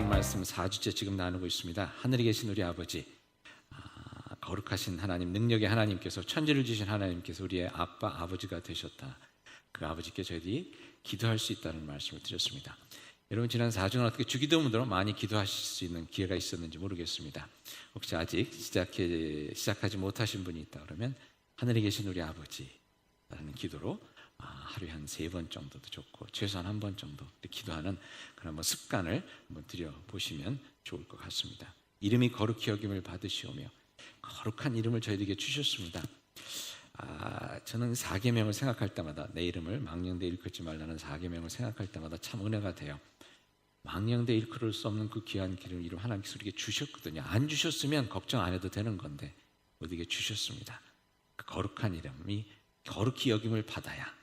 나누는 말씀 4주째 지금 나누고 있습니다. 하늘에 계신 우리 아버지, 거룩하신 하나님, 능력의 하나님께서, 천지를 주신 하나님께서 우리의 아빠, 아버지가 되셨다. 그 아버지께 저희들이 기도할 수 있다는 말씀을 드렸습니다. 여러분, 지난 4주는 어떻게 주기도문으로 많이 기도하실 수 있는 기회가 있었는지 모르겠습니다. 혹시 아직 시작하지 못하신 분이 있다 그러면 하늘에 계신 우리 아버지라는 기도로 하루에 한 3번 정도도 좋고 최소한 1번 정도 기도하는 그런 습관을 한번 들여보시면 좋을 것 같습니다. 이름이 거룩히 여김을 받으시오며, 거룩한 이름을 저희에게 주셨습니다. 저는 4계명을 생각할 때마다, 내 이름을 망령되 일컫지 말라는 4계명을 생각할 때마다 참 은혜가 돼요. 망령되 일컬을 수 없는 그 귀한 이름 하나님께서 우리에게 주셨거든요. 안 주셨으면 걱정 안 해도 되는 건데 우리에게 주셨습니다. 그 거룩한 이름이 거룩히 여김을 받아야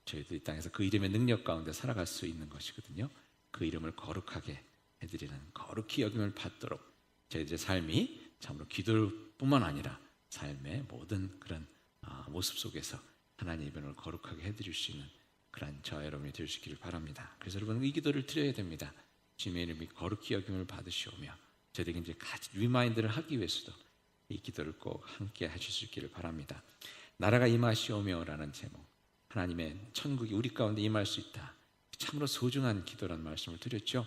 저희도 이 땅에서 그 이름의 능력 가운데 살아갈 수 있는 것이거든요. 그 이름을 거룩하게 해드리는, 거룩히 여김을 받도록 저희들의 삶이 참으로 기도뿐만 아니라 삶의 모든 그런 모습 속에서 하나님의 이름을 거룩하게 해드릴 수 있는 그런 저와 여러분이 될 수 있기를 바랍니다. 그래서 여러분, 이 기도를 드려야 됩니다. 주님의 이름이 거룩히 여김을 받으시오며, 저희들에게 이제 리마인드를 하기 위해서도 이 기도를 꼭 함께 하실 수 있기를 바랍니다. 나라가 임하시오며라는 제목, 하나님의 천국이 우리 가운데 임할 수 있다. 참으로 소중한 기도라는 말씀을 드렸죠.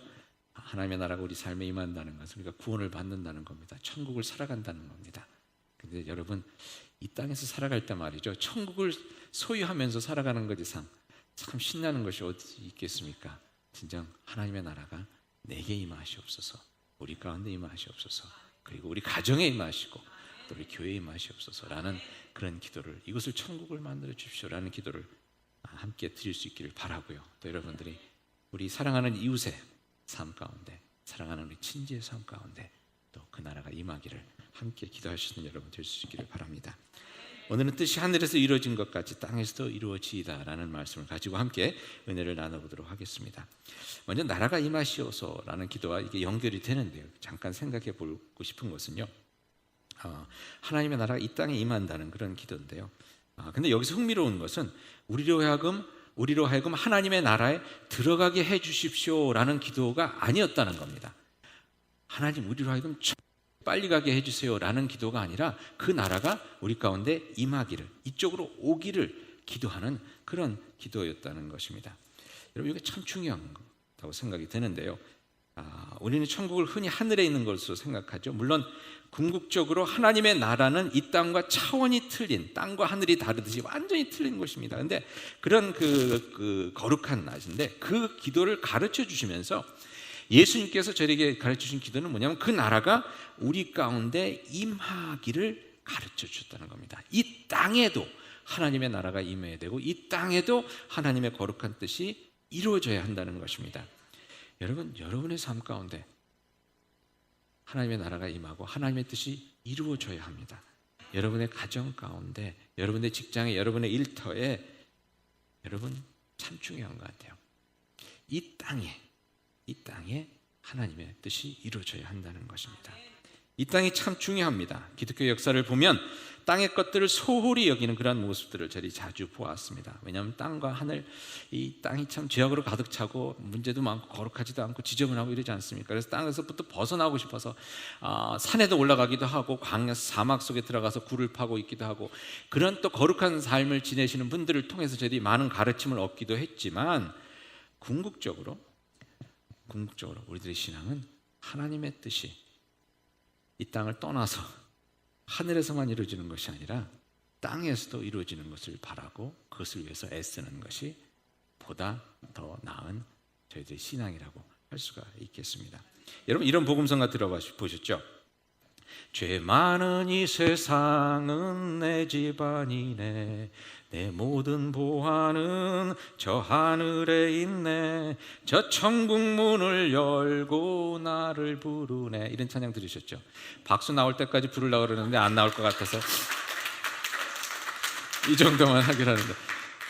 하나님의 나라가 우리 삶에 임한다는 것은 우리가 구원을 받는다는 겁니다. 천국을 살아간다는 겁니다. 근데 여러분, 이 땅에서 살아갈 때 말이죠, 천국을 소유하면서 살아가는 것 이상 참 신나는 것이 어디 있겠습니까? 진정 하나님의 나라가 내게 임하시옵소서, 우리 가운데 임하시옵소서, 그리고 우리 가정에 임하시고 또 우리 교회에 임하시옵소서라는 그런 기도를, 이것을 천국을 만들어 주십시오라는 기도를 함께 드릴 수 있기를 바라고요. 또 여러분들이 우리 사랑하는 이웃의 삶 가운데, 사랑하는 우리 친지의 삶 가운데 또 그 나라가 임하기를 함께 기도하시는 여러분 될 수 있기를 바랍니다. 오늘은 뜻이 하늘에서 이루어진 것 같이 땅에서도 이루어지이다라는 말씀을 가지고 함께 은혜를 나눠보도록 하겠습니다. 먼저 나라가 임하시옵소서라는 기도와 이게 연결이 되는데요, 잠깐 생각해 보고 싶은 것은요, 하나님의 나라가 이 땅에 임한다는 그런 기도인데요. 근데 여기서 흥미로운 것은 우리로 하여금 하나님의 나라에 들어가게 해 주십시오라는 기도가 아니었다는 겁니다. 하나님, 우리로 하여금 빨리 가게 해주세요라는 기도가 아니라 그 나라가 우리 가운데 임하기를, 이쪽으로 오기를 기도하는 그런 기도였다는 것입니다. 여러분, 이게 참 중요하다고 생각이 되는데요. 우리는 천국을 흔히 하늘에 있는 것으로 생각하죠. 물론 궁극적으로 하나님의 나라는 이 땅과 차원이 틀린, 땅과 하늘이 다르듯이 완전히 틀린 것입니다. 그런데 그런 그 거룩한 낮인데 그 기도를 가르쳐 주시면서 예수님께서 저에게 가르쳐 주신 기도는 뭐냐면 그 나라가 우리 가운데 임하기를 가르쳐 주셨다는 겁니다. 이 땅에도 하나님의 나라가 임해야 되고 이 땅에도 하나님의 거룩한 뜻이 이루어져야 한다는 것입니다. 여러분, 여러분의 삶 가운데 하나님의 나라가 임하고 하나님의 뜻이 이루어져야 합니다. 여러분의 가정 가운데, 여러분의 직장에, 여러분의 일터에, 여러분 참 중요한 것 같아요. 이 땅에 하나님의 뜻이 이루어져야 한다는 것입니다. 이 땅이 참 중요합니다. 기독교 역사를 보면 땅의 것들을 소홀히 여기는 그런 모습들을 저희 자주 보았습니다. 왜냐하면 땅과 하늘, 이 땅이 참 죄악으로 가득 차고 문제도 많고 거룩하지도 않고 지저분하고 이러지 않습니까? 그래서 땅에서부터 벗어나고 싶어서 산에도 올라가기도 하고 광야 사막 속에 들어가서 굴을 파고 있기도 하고, 그런 또 거룩한 삶을 지내시는 분들을 통해서 저희들이 많은 가르침을 얻기도 했지만, 궁극적으로 우리들의 신앙은 하나님의 뜻이 이 땅을 떠나서 하늘에서만 이루어지는 것이 아니라 땅에서도 이루어지는 것을 바라고 그것을 위해서 애쓰는 것이 보다 더 나은 저희들의 신앙이라고 할 수가 있겠습니다. 여러분, 이런 복음성가 들어보셨죠? 죄 많은 이 세상은 내 집안이네, 내 모든 보화는 저 하늘에 있네, 저 천국 문을 열고 나를 부르네. 이런 찬양 들으셨죠? 박수 나올 때까지 부르려고 그러는데 안 나올 것 같아서 이 정도만 하기로 하는데,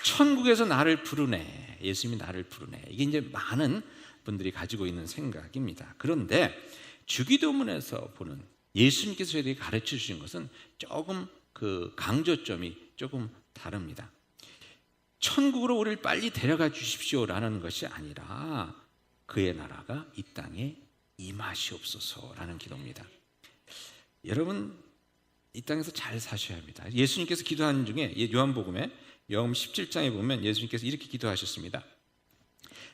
천국에서 나를 부르네, 예수님이 나를 부르네, 이게 이제 많은 분들이 가지고 있는 생각입니다. 그런데 주기도문에서 보는 예수님께서 저희에게 가르쳐 주신 것은 조금 그 강조점이 조금 다릅니다. 천국으로 우리를 빨리 데려가 주십시오라는 것이 아니라 그의 나라가 이 땅에 임하시옵소서라는 기도입니다. 여러분 이 땅에서 잘 사셔야 합니다. 예수님께서 기도하는 중에 요한복음에 요한복음 17장에 보면 예수님께서 이렇게 기도하셨습니다.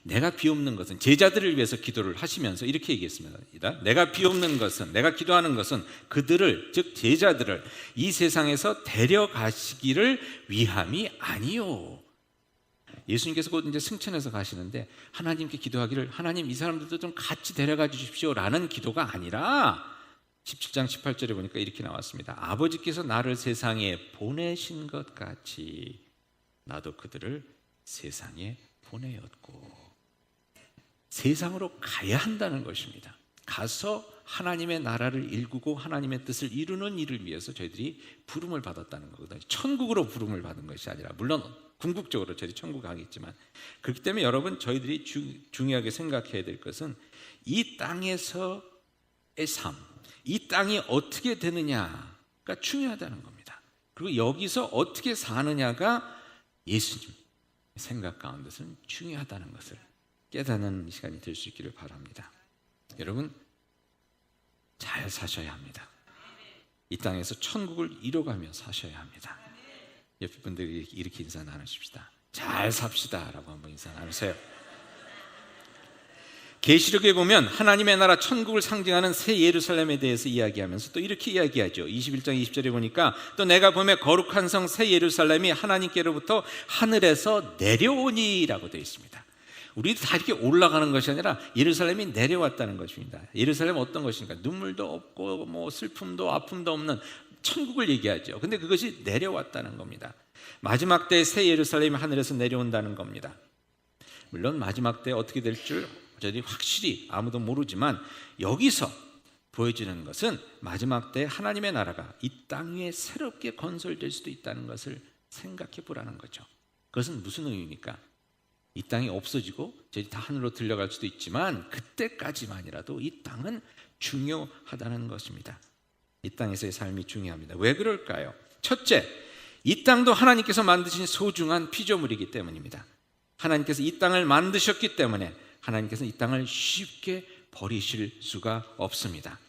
내가 비옵는 것은, 제자들을 위해서 기도를 하시면서 이렇게 얘기했습니다. 내가 비옵는 것은, 내가 기도하는 것은 그들을, 즉 제자들을 이 세상에서 데려가시기를 위함이 아니요. 예수님께서 곧 이제 승천해서 가시는데 하나님께 기도하기를, 하나님 이 사람들도 좀 같이 데려가 주십시오라는 기도가 아니라 17장 18절에 보니까 이렇게 나왔습니다. 아버지께서 나를 세상에 보내신 것 같이 나도 그들을 세상에 보내었고. 세상으로 가야 한다는 것입니다. 가서 하나님의 나라를 일구고 하나님의 뜻을 이루는 일을 위해서 저희들이 부름을 받았다는 거거든요. 천국으로 부름을 받은 것이 아니라, 물론 궁극적으로 저희들이 천국 가겠지만, 그렇기 때문에 여러분 저희들이 중요하게 생각해야 될 것은 이 땅에서의 삶, 이 땅이 어떻게 되느냐가 중요하다는 겁니다. 그리고 여기서 어떻게 사느냐가 예수님 생각 가운데서는 중요하다는 것을 깨닫는 시간이 될 수 있기를 바랍니다. 여러분 잘 사셔야 합니다. 이 땅에서 천국을 이뤄가며 사셔야 합니다. 옆에 분들이 이렇게 인사 나누십시다. 잘 삽시다 라고 한번 인사 나누세요. 계시록에 보면 하나님의 나라 천국을 상징하는 새 예루살렘에 대해서 이야기하면서 또 이렇게 이야기하죠. 21장 20절에 보니까 또 내가 보매 거룩한 성 새 예루살렘이 하나님께로부터 하늘에서 내려오니라고 되어 있습니다. 우리도 다 이렇게 올라가는 것이 아니라 예루살렘이 내려왔다는 것입니다. 예루살렘은 어떤 것인가? 눈물도 없고 뭐 슬픔도 아픔도 없는 천국을 얘기하죠. 근데 그것이 내려왔다는 겁니다. 마지막 때의 새 예루살렘이 하늘에서 내려온다는 겁니다. 물론 마지막 때 어떻게 될 줄 저희들이 확실히 아무도 모르지만, 여기서 보여지는 것은 마지막 때 하나님의 나라가 이 땅 위에 새롭게 건설될 수도 있다는 것을 생각해 보라는 거죠. 그것은 무슨 의미입니까? 이 땅이 없어지고 저희 다 하늘로 들려갈 수도 있지만 그때까지만이라도 이 땅은 중요하다는 것입니다. 이 땅에서의 삶이 중요합니다. 왜 그럴까요? 첫째, 이 땅도 하나님께서 만드신 소중한 피조물이기 때문입니다. 하나님께서 이 땅을 만드셨기 때문에 하나님께서는 이 땅을 쉽게 버리실 수가 없습니다.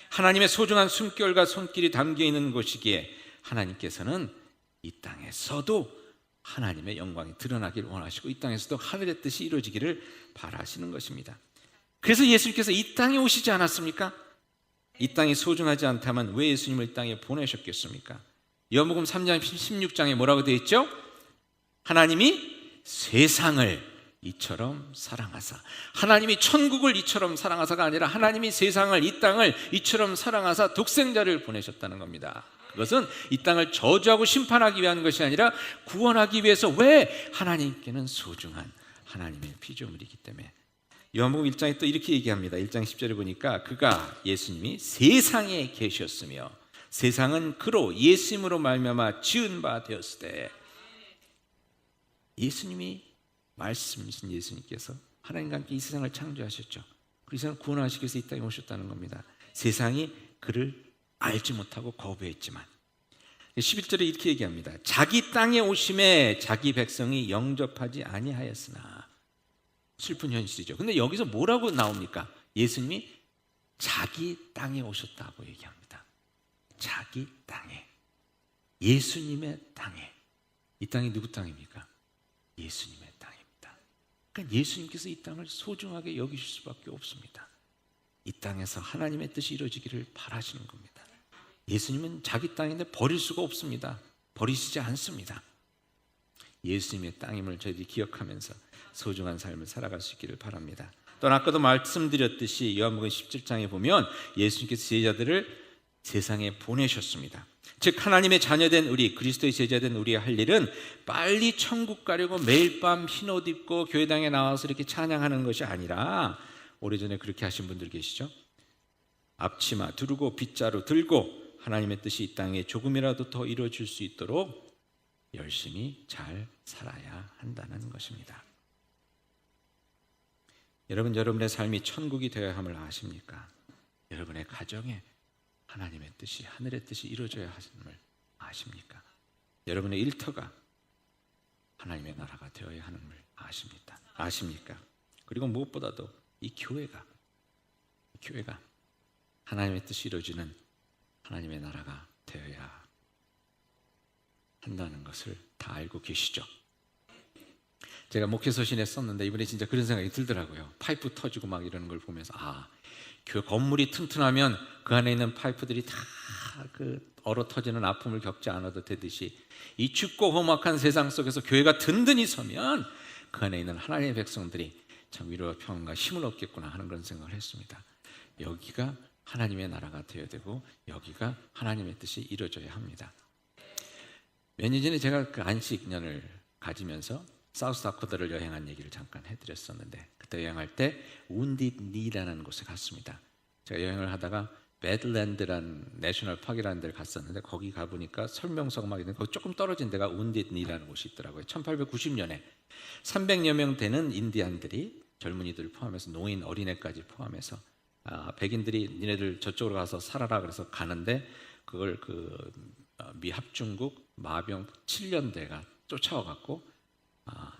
하나님의 소중한 숨결과 손길이 담겨 있는 곳이기에 하나님께서는 이 땅에서도 하나님의 영광이 드러나길 원하시고 이 땅에서도 하늘의 뜻이 이루어지기를 바라시는 것입니다. 그래서 예수님께서 이 땅에 오시지 않았습니까? 이 땅이 소중하지 않다면 왜 예수님을 이 땅에 보내셨겠습니까? 요한복음 3장 16장에 뭐라고 되어 있죠? 하나님이 세상을 이처럼 사랑하사, 하나님이 천국을 이처럼 사랑하사가 아니라 하나님이 세상을, 이 땅을 이처럼 사랑하사 독생자를 보내셨다는 겁니다. 그것은 이 땅을 저주하고 심판하기 위한 것이 아니라 구원하기 위해서. 왜? 하나님께는 소중한 하나님의 피조물이기 때문에. 요한복음 1장에 또 이렇게 얘기합니다. 1장 10절에 보니까 그가, 예수님이 세상에 계셨으며 세상은 그로, 예수님으로 말미암아 지은 바 되었으되. 예수님이, 말씀이신 예수님께서 하나님과 함께 이 세상을 창조하셨죠. 그 세상을 구원하시기 위해서 이 땅에 오셨다는 겁니다. 세상이 그를 알지 못하고 거부했지만 11절에 이렇게 얘기합니다. 자기 땅에 오심에 자기 백성이 영접하지 아니하였으나. 슬픈 현실이죠. 근데 여기서 뭐라고 나옵니까? 예수님이 자기 땅에 오셨다고 얘기합니다. 자기 땅에, 예수님의 땅에. 이 땅이 누구 땅입니까? 예수님의 땅입니다. 그러니까 예수님께서 이 땅을 소중하게 여기실 수밖에 없습니다. 이 땅에서 하나님의 뜻이 이루어지기를 바라시는 겁니다. 예수님은 자기 땅인데 버릴 수가 없습니다. 버리시지 않습니다. 예수님의 땅임을 저희들이 기억하면서 소중한 삶을 살아갈 수 있기를 바랍니다. 또 아까도 말씀드렸듯이 요한복음 17장에 보면 예수님께서 제자들을 세상에 보내셨습니다. 즉 하나님의 자녀된 우리, 그리스도의 제자된 우리의 할 일은 빨리 천국 가려고 매일 밤 흰옷 입고 교회당에 나와서 이렇게 찬양하는 것이 아니라, 오래전에 그렇게 하신 분들 계시죠? 앞치마 두르고 빗자루 들고 하나님의 뜻이 이 땅에 조금이라도 더 이루어질 수 있도록 열심히 잘 살아야 한다는 것입니다. 여러분, 여러분의 삶이 천국이 되어야 함을 아십니까? 여러분의 가정에 하나님의 뜻이, 하늘의 뜻이 이루어져야 함을 아십니까? 여러분의 일터가 하나님의 나라가 되어야 함을 아십니까? 그리고 무엇보다도 이 교회가 교회가 하나님의 뜻이 이루어지는 하나님의 나라가 되어야 한다는 것을 다 알고 계시죠. 제가 목회서신에 썼는데 이번에 진짜 그런 생각이 들더라고요. 파이프 터지고 막 이러는 걸 보면서 교회 건물이 튼튼하면 그 안에 있는 파이프들이 다 그 얼어 터지는 아픔을 겪지 않아도 되듯이 이 춥고 험악한 세상 속에서 교회가 든든히 서면 그 안에 있는 하나님의 백성들이 참 위로와 평안과 힘을 얻겠구나 하는 그런 생각을 했습니다. 여기가 하나님의 나라가 되어야 되고 여기가 하나님의 뜻이 이루어져야 합니다. 몇 년 전에 제가 그 안식년을 가지면서 사우스다코타를 여행한 얘기를 잠깐 해드렸었는데 그때 여행할 때 운디니라는 곳에 갔습니다. 제가 여행을 하다가 배드랜드라는 내셔널 파크라는 데를 갔었는데 거기 가보니까 설명서가 막 있는데 거기 조금 떨어진 데가 운디니라는 곳이 있더라고요. 1890년에 300여 명 되는 인디안들이 젊은이들 포함해서 노인 어린애까지 포함해서 백인들이 니네들 저쪽으로 가서 살아라 그래서 가는데 그걸 미 합중국 마병 7년대가 쫓아와갖고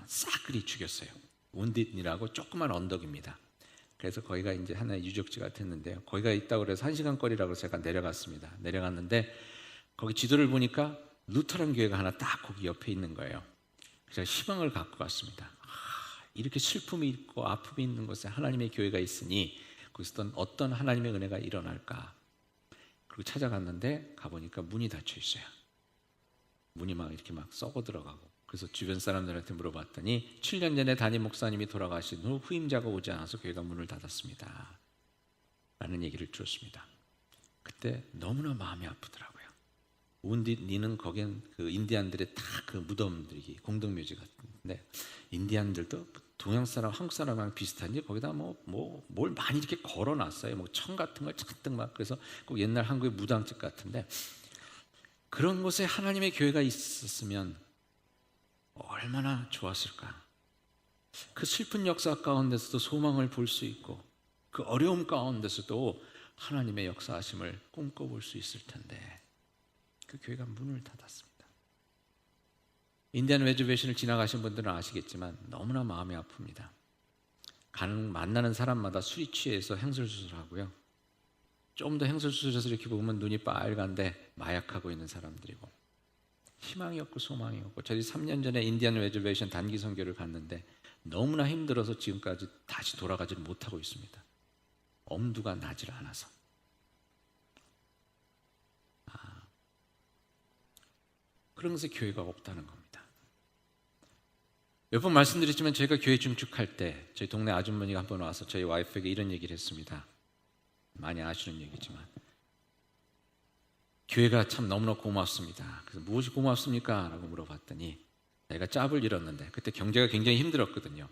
싸그리 죽였어요. 운디니라고 조그만 언덕입니다. 그래서 거기가 이제 하나의 유적지가 됐는데요. 거기가 있다고 그래서 1시간 거리라고 제가 내려갔습니다. 내려갔는데 거기 지도를 보니까 루터란 교회가 하나 딱 거기 옆에 있는 거예요. 그래서 희망을 갖고 갔습니다. 이렇게 슬픔이 있고 아픔이 있는 곳에 하나님의 교회가 있으니 거기서 어떤 하나님의 은혜가 일어날까. 그리고 찾아갔는데 가보니까 문이 닫혀 있어요. 문이 막 이렇게 막 썩어 들어가고. 그래서 주변 사람들한테 물어봤더니 7년 전에 담임 목사님이 돌아가신 후 후임자가 오지 않아서 교회가 문을 닫았습니다 라는 얘기를 들었습니다. 그때 너무나 마음이 아프더라고요. 운디니는 거긴 그 인디안들의 다 그 무덤들이 공동묘지 같은데 인디안들도 동양 사람, 한국 사람이랑 비슷한지 거기다 뭘 많이 이렇게 걸어놨어요. 뭐 청 같은 걸 잔뜩 막. 그래서 꼭 옛날 한국의 무당집 같은데 그런 곳에 하나님의 교회가 있었으면 얼마나 좋았을까. 그 슬픈 역사 가운데서도 소망을 볼 수 있고 그 어려움 가운데서도 하나님의 역사하심을 꿈꿔볼 수 있을 텐데 그 교회가 문을 닫았습니다. 인디안 레저베이션을 지나가신 분들은 아시겠지만 너무나 마음이 아픕니다. 만나는 사람마다 술이 취해서 행설수설하고요. 좀 더 행설수설해서 이렇게 보면 눈이 빨간데 마약하고 있는 사람들이고 희망이 없고 소망이 없고. 저희 3년 전에 인디안 레저베이션 단기 선교를 갔는데 너무나 힘들어서 지금까지 다시 돌아가지 못하고 있습니다. 엄두가 나질 않아서. 그런 것에 교회가 없다는 겁니다. 몇 번 말씀드렸지만 저희가 교회 증축할 때 저희 동네 아주머니가 한 번 와서 저희 와이프에게 이런 얘기를 했습니다. 많이 아시는 얘기지만 교회가 참 너무나 고맙습니다. 그래서 무엇이 고맙습니까? 라고 물어봤더니 내가 짭을 잃었는데 그때 경제가 굉장히 힘들었거든요.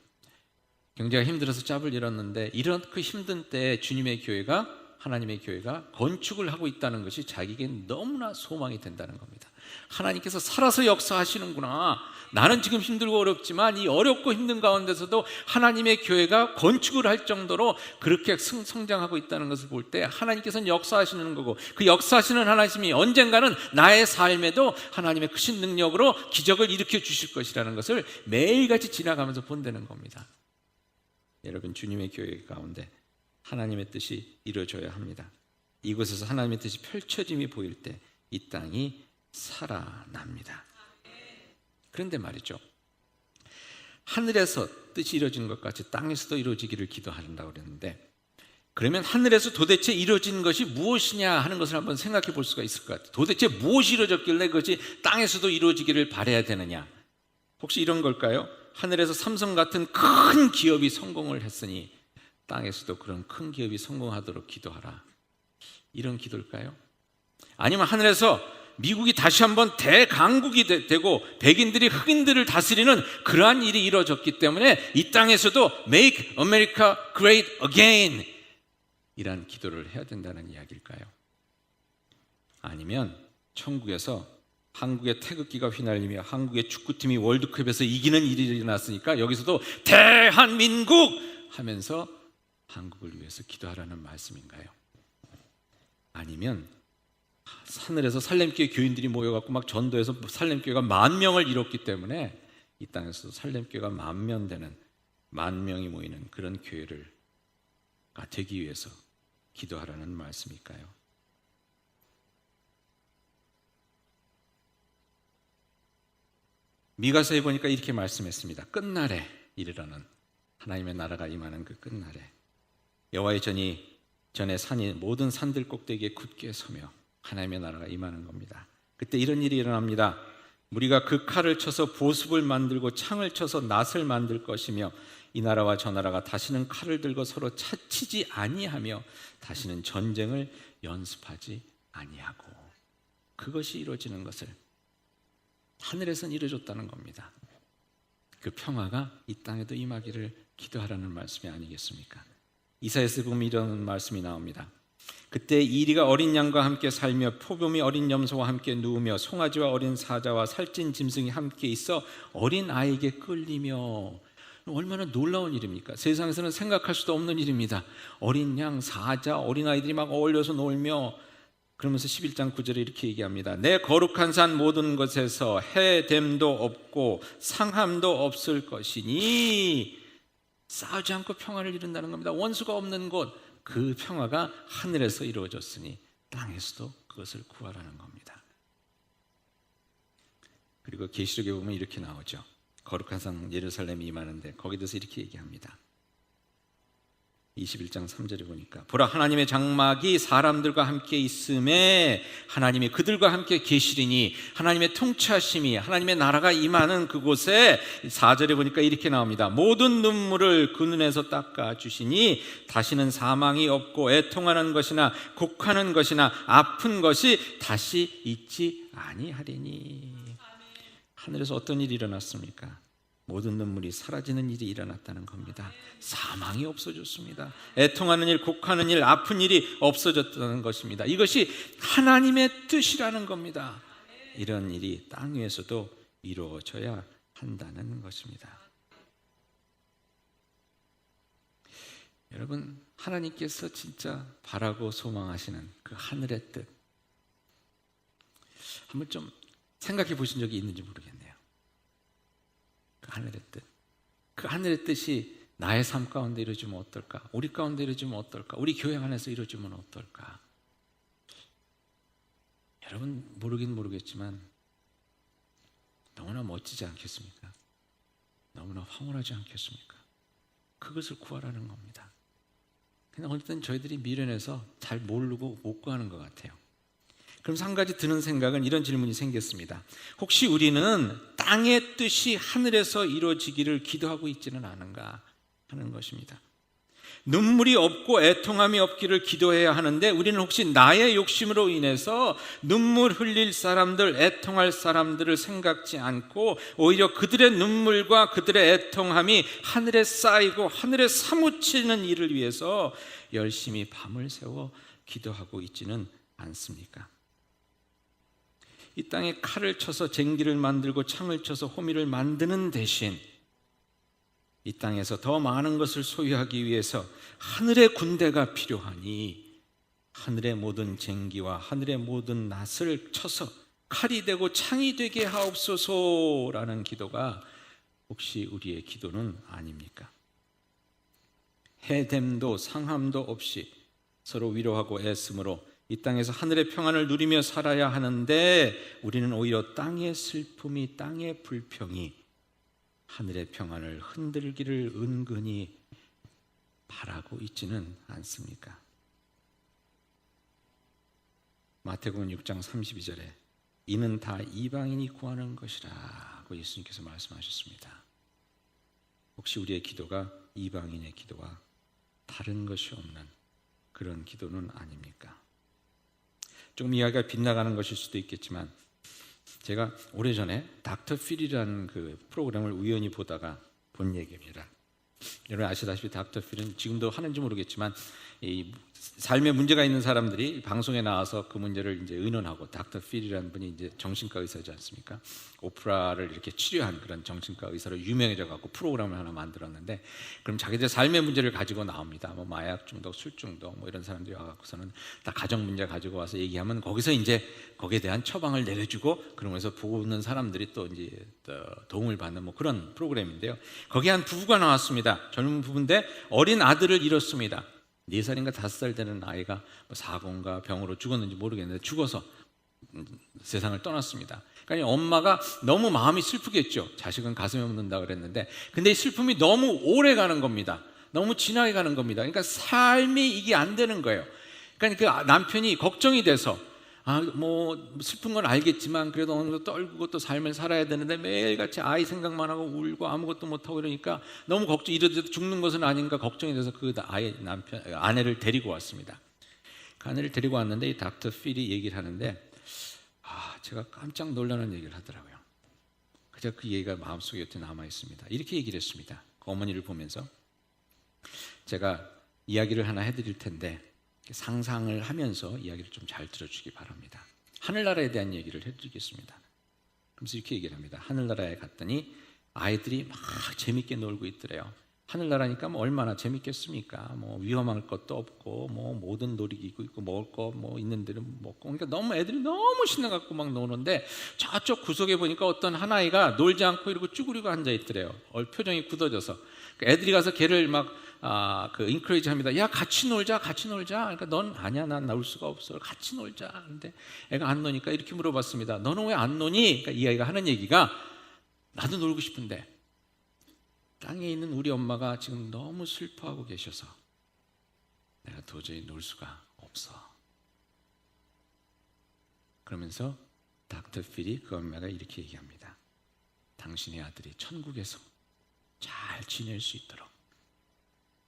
경제가 힘들어서 짭을 잃었는데 이런 그 힘든 때에 주님의 교회가 하나님의 교회가 건축을 하고 있다는 것이 자기에게 너무나 소망이 된다는 겁니다. 하나님께서 살아서 역사하시는구나. 나는 지금 힘들고 어렵지만 이 어렵고 힘든 가운데서도 하나님의 교회가 건축을 할 정도로 그렇게 성장하고 있다는 것을 볼 때 하나님께서는 역사하시는 거고 그 역사하시는 하나님이 언젠가는 나의 삶에도 하나님의 크신 능력으로 기적을 일으켜 주실 것이라는 것을 매일같이 지나가면서 본다는 겁니다. 여러분, 주님의 교회 가운데 하나님의 뜻이 이루어져야 합니다. 이곳에서 하나님의 뜻이 펼쳐짐이 보일 때 이 땅이 살아납니다. 그런데 말이죠, 하늘에서 뜻이 이루어지는 것 같이 땅에서도 이루어지기를 기도한다고 그랬는데 그러면 하늘에서 도대체 이루어진 것이 무엇이냐 하는 것을 한번 생각해 볼 수가 있을 것 같아요. 도대체 무엇이 이루어졌길래 그것이 땅에서도 이루어지기를 바라야 되느냐? 혹시 이런 걸까요? 하늘에서 삼성 같은 큰 기업이 성공을 했으니 땅에서도 그런 큰 기업이 성공하도록 기도하라, 이런 기도일까요? 아니면 하늘에서 미국이 다시 한번 대강국이 되고 백인들이 흑인들을 다스리는 그러한 일이 이루어졌기 때문에 이 땅에서도 Make America Great Again 이란 기도를 해야 된다는 이야기일까요? 아니면 천국에서 한국의 태극기가 휘날리며 한국의 축구팀이 월드컵에서 이기는 일이 일어났으니까 여기서도 대한민국 하면서 한국을 위해서 기도하라는 말씀인가요? 아니면 하늘에서 살렘교회 교인들이 모여갖고 막 전도해서 살렘교회가 10,000명을 이뤘기 때문에 이 땅에서도 살렘교회가 10,000명 되는 10,000명이 모이는 그런 교회가 되기 위해서 기도하라는 말씀일까요? 미가서에 보니까 이렇게 말씀했습니다. 끝날에 이르러는 하나님의 나라가 임하는 그 끝날에 여호와의 전에 산이 모든 산들 꼭대기에 굳게 서며 하나님의 나라가 임하는 겁니다. 그때 이런 일이 일어납니다. 무리가 그 칼을 쳐서 보습을 만들고 창을 쳐서 낫을 만들 것이며 이 나라와 저 나라가 다시는 칼을 들고 서로 차치지 아니하며 다시는 전쟁을 연습하지 아니하고, 그것이 이루어지는 것을 하늘에서는 이루어졌다는 겁니다. 그 평화가 이 땅에도 임하기를 기도하라는 말씀이 아니겠습니까? 이사야서 보면 이런 말씀이 나옵니다. 그때 이리가 어린 양과 함께 살며 표범이 어린 염소와 함께 누우며 송아지와 어린 사자와 살찐 짐승이 함께 있어 어린 아이에게 끌리며. 얼마나 놀라운 일입니까? 세상에서는 생각할 수도 없는 일입니다. 어린 양, 사자, 어린 아이들이 막 어울려서 놀며, 그러면서 11장 9절에 이렇게 얘기합니다. 내 거룩한 산 모든 것에서 해됨도 없고 상함도 없을 것이니, 싸우지 않고 평화를 이룬다는 겁니다. 원수가 없는 곳, 그 평화가 하늘에서 이루어졌으니 땅에서도 그것을 구하라는 겁니다. 그리고 계시록에 보면 이렇게 나오죠. 거룩한 산 예루살렘이 임하는데 거기에 대해서 이렇게 얘기합니다. 21장 3절에 보니까 보라, 하나님의 장막이 사람들과 함께 있음에 하나님이 그들과 함께 계시리니, 하나님의 통치하심이, 하나님의 나라가 임하는 그곳에 4절에 보니까 이렇게 나옵니다. 모든 눈물을 그 눈에서 닦아 주시니 다시는 사망이 없고 애통하는 것이나 곡하는 것이나 아픈 것이 다시 있지 아니하리니. 하늘에서 어떤 일이 일어났습니까? 모든 눈물이 사라지는 일이 일어났다는 겁니다. 사망이 없어졌습니다. 애통하는 일, 곡하는 일, 아픈 일이 없어졌다는 것입니다. 이것이 하나님의 뜻이라는 겁니다. 이런 일이 땅 위에서도 이루어져야 한다는 것입니다. 여러분, 하나님께서 진짜 바라고 소망하시는 그 하늘의 뜻, 한번 좀 생각해 보신 적이 있는지 모르겠네요. 그 하늘의 뜻, 그 하늘의 뜻이 나의 삶 가운데 이루어지면 어떨까? 우리 가운데 이루어지면 어떨까? 우리 교회 안에서 이루어지면 어떨까? 여러분, 모르긴 모르겠지만 너무나 멋지지 않겠습니까? 너무나 황홀하지 않겠습니까? 그것을 구하라는 겁니다. 그냥 어느 때는 저희들이 미련해서 잘 모르고 못 구하는 것 같아요. 그럼 한 가지 드는 생각은 이런 질문이 생겼습니다. 혹시 우리는 땅의 뜻이 하늘에서 이루어지기를 기도하고 있지는 않은가 하는 것입니다. 눈물이 없고 애통함이 없기를 기도해야 하는데, 우리는 혹시 나의 욕심으로 인해서 눈물 흘릴 사람들, 애통할 사람들을 생각지 않고 오히려 그들의 눈물과 그들의 애통함이 하늘에 쌓이고 하늘에 사무치는 일을 위해서 열심히 밤을 새워 기도하고 있지는 않습니까? 이 땅에 칼을 쳐서 쟁기를 만들고 창을 쳐서 호미를 만드는 대신 이 땅에서 더 많은 것을 소유하기 위해서 하늘의 군대가 필요하니 하늘의 모든 쟁기와 하늘의 모든 낫을 쳐서 칼이 되고 창이 되게 하옵소서라는 기도가 혹시 우리의 기도는 아닙니까? 해됨도 상함도 없이 서로 위로하고 애씀으로 이 땅에서 하늘의 평안을 누리며 살아야 하는데, 우리는 오히려 땅의 슬픔이, 땅의 불평이 하늘의 평안을 흔들기를 은근히 바라고 있지는 않습니까? 마태복음 6장 32절에 이는 다 이방인이 구하는 것이라고 예수님께서 말씀하셨습니다. 혹시 우리의 기도가 이방인의 기도와 다른 것이 없는 그런 기도는 아닙니까? 조금 이야기가 빗나가는 것일 수도 있겠지만, 제가 오래전에 닥터 필이라는 그 프로그램을 우연히 보다가 본 얘기입니다. 여러분 아시다시피 닥터 필은 지금도 하는지 모르겠지만 이 삶에 문제가 있는 사람들이 방송에 나와서 그 문제를 이제 의논하고, 닥터 필이라는 분이 이제 정신과 의사지 않습니까? 오프라를 이렇게 치료한 그런 정신과 의사로 유명해져 갖고 프로그램을 하나 만들었는데, 그럼 자기들 삶의 문제를 가지고 나옵니다. 뭐 마약 중독, 술 중독, 뭐 이런 사람들이 와갖고서는 다 가정 문제 가지고 와서 얘기하면 거기서 이제 거기에 대한 처방을 내려주고, 그러면서 보고 있는 사람들이 또 이제 도움을 받는 뭐 그런 프로그램인데요. 거기 한 부부가 나왔습니다. 젊은 부부인데 어린 아들을 잃었습니다. 4살인가 5살 되는 아이가 뭐 사고인가 병으로 죽었는지 모르겠는데 죽어서 세상을 떠났습니다. 그러니까 엄마가 너무 마음이 슬프겠죠. 자식은 가슴에 묻는다 그랬는데, 근데 이 슬픔이 너무 오래 가는 겁니다. 너무 지나게 가는 겁니다. 그러니까 삶이 이게 안 되는 거예요. 그러니까 그 남편이 걱정이 돼서 뭐 슬픈 건 알겠지만 그래도 어느 정도 떨고 또 삶을 살아야 되는데 매일같이 아이 생각만 하고 울고 아무것도 못하고 이러니까 너무 걱정, 이러도 죽는 것은 아닌가 걱정이 돼서 그 아내를 데리고 왔습니다. 그 아내를 데리고 왔는데 이 닥터 필이 얘기를 하는데 제가 깜짝 놀라는 얘기를 하더라고요. 제가 그 얘기가 마음속에 여태 남아 있습니다. 이렇게 얘기를 했습니다. 그 어머니를 보면서 제가 이야기를 하나 해드릴 텐데 상상을 하면서 이야기를 좀 잘 들어주기 바랍니다. 하늘나라에 대한 얘기를 해드리겠습니다. 그래서 이렇게 얘기를 합니다. 하늘나라에 갔더니 아이들이 막 재밌게 놀고 있더래요. 하늘나라니까 뭐 얼마나 재밌겠습니까? 뭐 위험할 것도 없고 뭐 모든 놀이기구 있고 먹을 거 뭐 있는 데는 먹고, 그러니까 너무 애들이 너무 신나갖고 막 노는데 저쪽 구석에 보니까 어떤 한 아이가 놀지 않고 이러고 쭈그리고 앉아 있더래요. 표정이 굳어져서 애들이 가서 걔를 막 인커리지 합니다. 야, 같이 놀자. 그러니까 넌 아니야, 난 나올 수가 없어. 같이 놀자. 근데 애가 안 노니까 이렇게 물어봤습니다. 너는 왜 안 노니? 그러니까 이 아이가 하는 얘기가 나도 놀고 싶은데 땅에 있는 우리 엄마가 지금 너무 슬퍼하고 계셔서 내가 도저히 놀 수가 없어. 그러면서 닥터 필이 그 엄마가 이렇게 얘기합니다. 당신의 아들이 천국에서 잘 지낼 수 있도록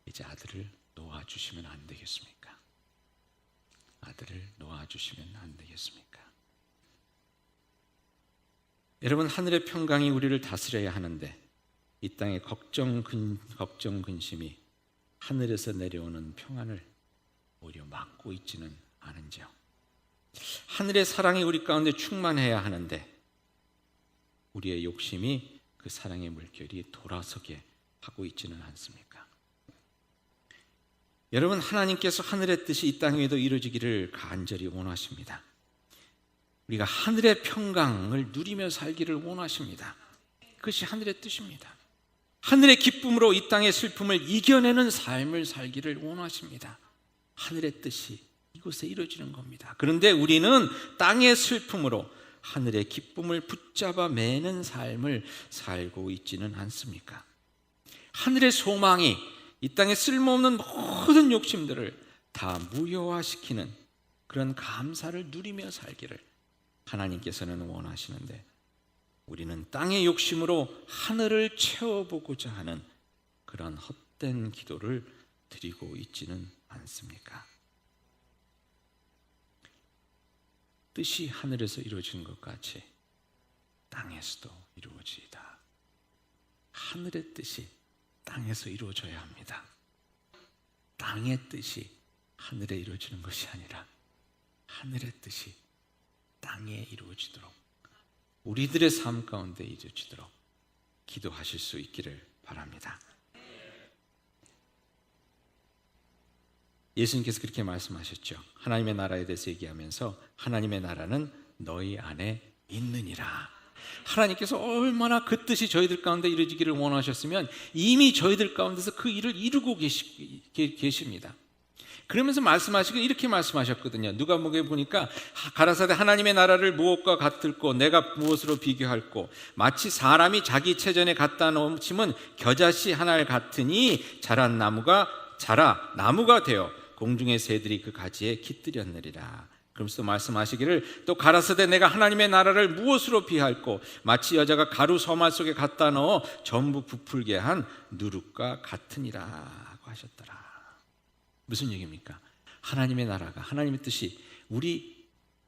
이제 아들을 놓아주시면 안 되겠습니까? 아들을 놓아주시면 안 되겠습니까? 여러분, 하늘의 평강이 우리를 다스려야 하는데 이 땅의 걱정 근심이 하늘에서 내려오는 평안을 오히려 막고 있지는 않은지요. 하늘의 사랑이 우리 가운데 충만해야 하는데 우리의 욕심이 그 사랑의 물결이 돌아서게 하고 있지는 않습니까? 여러분, 하나님께서 하늘의 뜻이 이 땅 위에도 이루어지기를 간절히 원하십니다. 우리가 하늘의 평강을 누리며 살기를 원하십니다. 그것이 하늘의 뜻입니다. 하늘의 기쁨으로 이 땅의 슬픔을 이겨내는 삶을 살기를 원하십니다. 하늘의 뜻이 이곳에 이루어지는 겁니다. 그런데 우리는 땅의 슬픔으로 하늘의 기쁨을 붙잡아 매는 삶을 살고 있지는 않습니까? 하늘의 소망이 이 땅에 쓸모없는 모든 욕심들을 다 무효화시키는 그런 감사를 누리며 살기를 하나님께서는 원하시는데 우리는 땅의 욕심으로 하늘을 채워보고자 하는 그런 헛된 기도를 드리고 있지는 않습니까? 뜻이 하늘에서 이루어지는 것 같이 땅에서도 이루어지이다. 하늘의 뜻이 땅에서 이루어져야 합니다. 땅의 뜻이 하늘에 이루어지는 것이 아니라 하늘의 뜻이 땅에 이루어지도록 우리들의 삶 가운데 이루어지도록 기도하실 수 있기를 바랍니다. 예수님께서 그렇게 말씀하셨죠. 하나님의 나라에 대해서 얘기하면서 하나님의 나라는 너희 안에 있느니라. 하나님께서 얼마나 그 뜻이 저희들 가운데 이루어지기를 원하셨으면 이미 저희들 가운데서 그 일을 이루고 계십니다. 그러면서 말씀하시고 이렇게 말씀하셨거든요. 누가복음에 보니까 가라사대 하나님의 나라를 무엇과 같을꼬 내가 무엇으로 비교할꼬 마치 사람이 자기 체전에 갖다 놓으면 겨자씨 하나를 같으니 자란 나무가 자라 나무가 되어 공중의 새들이 그 가지에 깃들였느리라. 그러면서 말씀하시기를 또 가라사대 내가 하나님의 나라를 무엇으로 비할꼬 마치 여자가 가루 서말 속에 갖다 넣어 전부 부풀게 한 누룩과 같으니라 하셨더라. 무슨 얘기입니까? 하나님의 나라가 하나님의 뜻이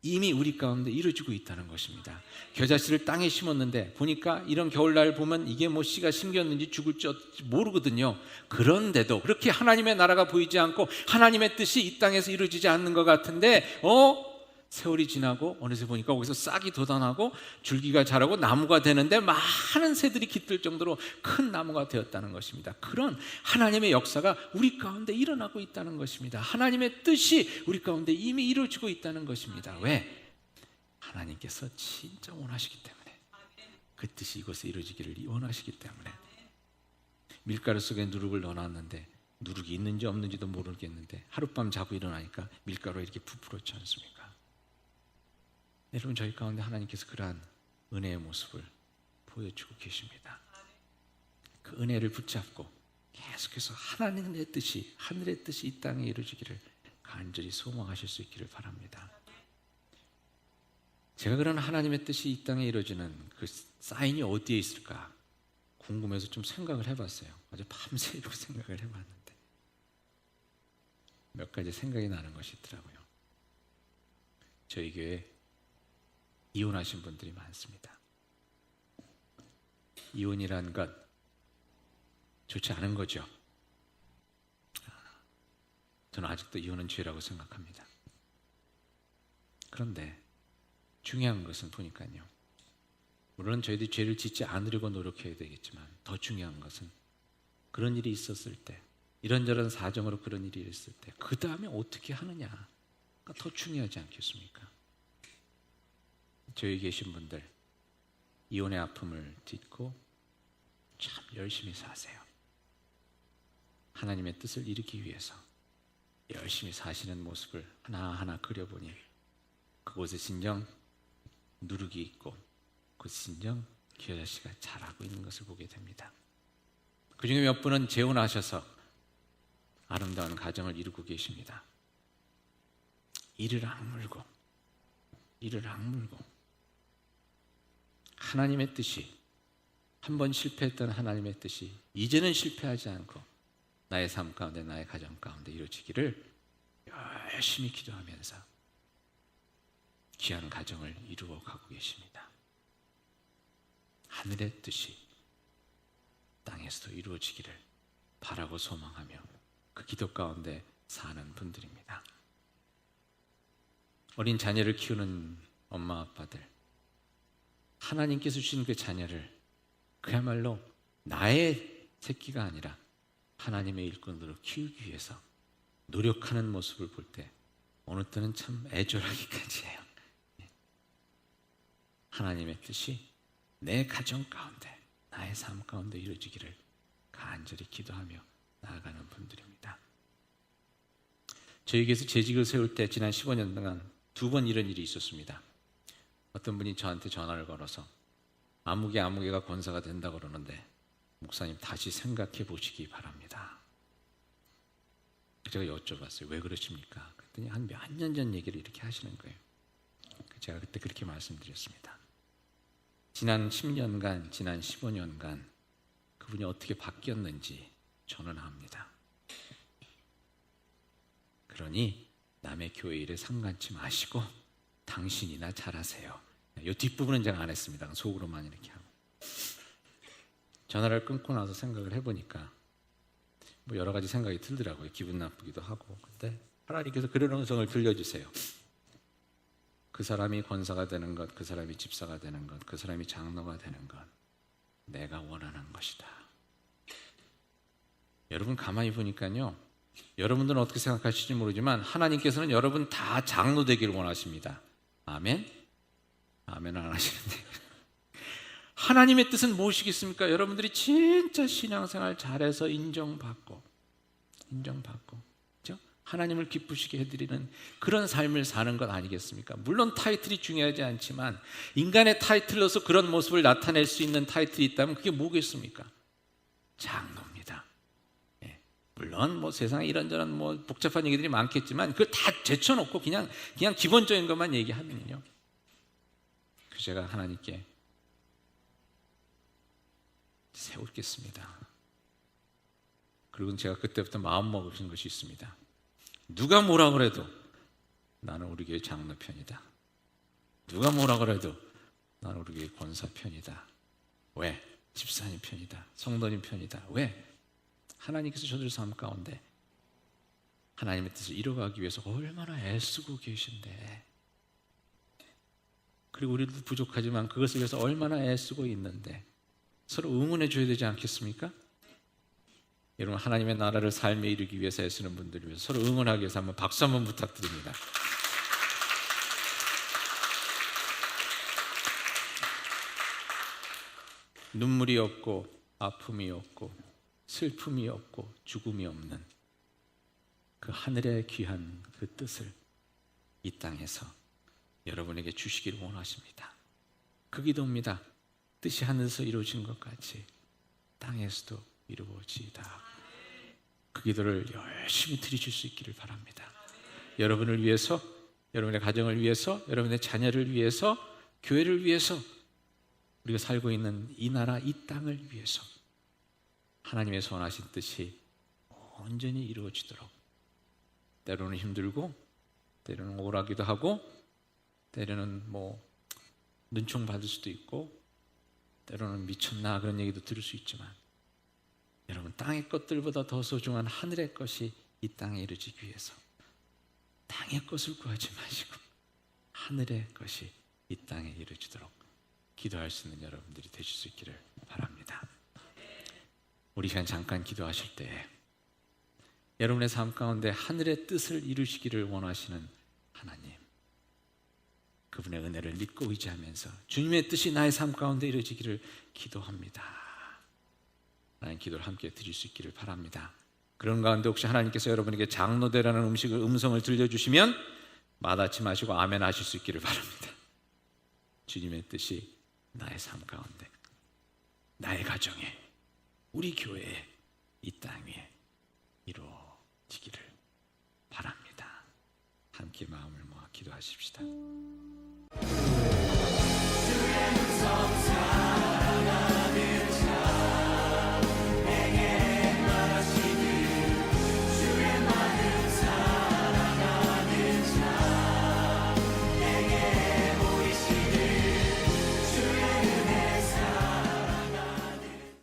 이미 우리 가운데 이루어지고 있다는 것입니다. 겨자씨를 땅에 심었는데 보니까 이런 겨울날 보면 이게 뭐 씨가 심겼는지 죽을지 모르거든요. 그런데도 그렇게 하나님의 나라가 보이지 않고 하나님의 뜻이 이 땅에서 이루어지지 않는 것 같은데 세월이 지나고 어느새 보니까 거기서 싹이 돋아나고 줄기가 자라고 나무가 되는데 많은 새들이 깃들 정도로 큰 나무가 되었다는 것입니다. 그런 하나님의 역사가 우리 가운데 일어나고 있다는 것입니다. 하나님의 뜻이 우리 가운데 이미 이루어지고 있다는 것입니다. 왜? 하나님께서 진짜 원하시기 때문에, 그 뜻이 이곳에 이루어지기를 원하시기 때문에. 밀가루 속에 누룩을 넣어놨는데 누룩이 있는지 없는지도 모르겠는데 하룻밤 자고 일어나니까 밀가루가 이렇게 부풀었지 않습니까? 여러분, 저희 가운데 하나님께서 그러한 은혜의 모습을 보여주고 계십니다. 그 은혜를 붙잡고 계속해서 하나님의 뜻이, 하늘의 뜻이 이 땅에 이루어지기를 간절히 소망하실 수 있기를 바랍니다. 제가 그런 하나님의 뜻이 이 땅에 이루어지는 그 사인이 어디에 있을까 궁금해서 좀 생각을 해봤어요. 어제 밤새고 생각을 해봤는데 몇 가지 생각이 나는 것이 있더라고요. 저희 교회에 이혼하신 분들이 많습니다. 이혼이란 것 좋지 않은 거죠. 저는 아직도 이혼은 죄라고 생각합니다. 그런데 중요한 것은 보니까요, 물론 저희들이 죄를 짓지 않으려고 노력해야 되겠지만 더 중요한 것은 그런 일이 있었을 때, 이런저런 사정으로 그런 일이 있을 때 그 다음에 어떻게 하느냐가 더 중요하지 않겠습니까? 저희 계신 분들 이혼의 아픔을 딛고 참 열심히 사세요. 하나님의 뜻을 이루기 위해서 열심히 사시는 모습을 하나하나 그려보니 그곳에 진정 누룩이 있고 그 진정 그 아저씨가 잘하고 있는 것을 보게 됩니다. 그 중에 몇 분은 재혼하셔서 아름다운 가정을 이루고 계십니다. 이를 악물고 하나님의 뜻이, 한 번 실패했던 하나님의 뜻이 이제는 실패하지 않고 나의 삶 가운데, 나의 가정 가운데 이루어지기를 열심히 기도하면서 귀한 가정을 이루어 가고 계십니다. 하늘의 뜻이 땅에서도 이루어지기를 바라고 소망하며 그 기도 가운데 사는 분들입니다. 어린 자녀를 키우는 엄마 아빠들, 하나님께서 주신 그 자녀를 그야말로 나의 새끼가 아니라 하나님의 일꾼으로 키우기 위해서 노력하는 모습을 볼 때 어느 때는 참 애절하기까지 해요. 하나님의 뜻이 내 가정 가운데, 나의 삶 가운데 이루어지기를 간절히 기도하며 나아가는 분들입니다. 저에게서 재직을 세울 때 지난 15년간 2번 이런 일이 있었습니다. 어떤 분이 저한테 전화를 걸어서 아무개가 권사가 된다고 그러는데 목사님 다시 생각해 보시기 바랍니다. 제가 여쭤봤어요. 왜 그러십니까? 그랬더니 한 몇 년 전 얘기를 이렇게 하시는 거예요. 제가 그때 그렇게 말씀드렸습니다. 지난 10년간, 지난 15년간 그분이 어떻게 바뀌었는지 저는 압니다. 그러니 남의 교회 일에 상관치 마시고 당신이나 잘하세요. 이 뒷부분은 제가 안 했습니다. 속으로만 이렇게 하고. 전화를 끊고 나서 생각을 해보니까 뭐 여러 가지 생각이 들더라고요. 기분 나쁘기도 하고. 근데 하나님께서 그런 음성을 들려주세요. 그 사람이 권사가 되는 것, 그 사람이 집사가 되는 것, 그 사람이 장로가 되는 것, 내가 원하는 것이다. 여러분 가만히 보니까요, 여러분들은 어떻게 생각하실지 모르지만 하나님께서는 여러분 다 장로 되기를 원하십니다. 아멘? 아멘 안 하시는데 하나님의 뜻은 무엇이겠습니까? 여러분들이 진짜 신앙생활 잘해서 인정받고 그렇죠? 하나님을 기쁘시게 해드리는 그런 삶을 사는 것 아니겠습니까? 물론 타이틀이 중요하지 않지만 인간의 타이틀로서 그런 모습을 나타낼 수 있는 타이틀이 있다면 그게 뭐겠습니까? 장로입니다. 예. 물론 뭐 세상에 이런저런 뭐 복잡한 얘기들이 많겠지만 그걸 다 제쳐놓고 그냥 기본적인 것만 얘기하면요, 제가 하나님께 세우겠습니다. 그리고 제가 그때부터 마음먹으신 것이 있습니다. 누가 뭐라 그래도 나는 우리 교회 장로 편이다. 누가 뭐라 그래도 나는 우리 교회 권사 편이다. 왜? 집사님 편이다. 성도님 편이다. 왜? 하나님께서 저들 삶 가운데 하나님의 뜻을 이뤄가기 위해서 얼마나 애쓰고 계신데, 그리고 우리도 부족하지만 그것을 위해서 얼마나 애쓰고 있는데 서로 응원해 줘야 되지 않겠습니까? 여러분, 하나님의 나라를 삶에 이루기 위해서 애쓰는 분들을 위해서 서로 응원하기 위해서 한번 박수 한번 부탁드립니다. 눈물이 없고 아픔이 없고 슬픔이 없고 죽음이 없는 그 하늘의 귀한 그 뜻을 이 땅에서 여러분에게 주시기를 원하십니다. 그 기도입니다. 뜻이 하늘에서 이루어진 것 같이 땅에서도 이루어지이다. 그 기도를 열심히 드리실 수 있기를 바랍니다. 여러분을 위해서, 여러분의 가정을 위해서, 여러분의 자녀를 위해서, 교회를 위해서, 우리가 살고 있는 이 나라, 이 땅을 위해서 하나님의 선하신 뜻이 온전히 이루어지도록, 때로는 힘들고 때로는 억울하기도 하고 때로는 눈총 받을 수도 있고 때로는 미쳤나 그런 얘기도 들을 수 있지만, 여러분 땅의 것들보다 더 소중한 하늘의 것이 이 땅에 이루어지기 위해서 땅의 것을 구하지 마시고 하늘의 것이 이 땅에 이루어지도록 기도할 수 있는 여러분들이 되실 수 있기를 바랍니다. 우리 시간 잠깐 기도하실 때 여러분의 삶 가운데 하늘의 뜻을 이루시기를 원하시는 하나님, 그분의 은혜를 믿고 의지하면서 주님의 뜻이 나의 삶 가운데 이루어지기를 기도합니다 라는 기도를 함께 드릴 수 있기를 바랍니다. 그런 가운데 혹시 하나님께서 여러분에게 장로대라는 음성을 들려주시면 마다치 마시고 아멘 하실 수 있기를 바랍니다. 주님의 뜻이 나의 삶 가운데, 나의 가정에, 우리 교회에, 이 땅 위에 이루어지기를 바랍니다. 함께 마음을 모아 기도하십시다.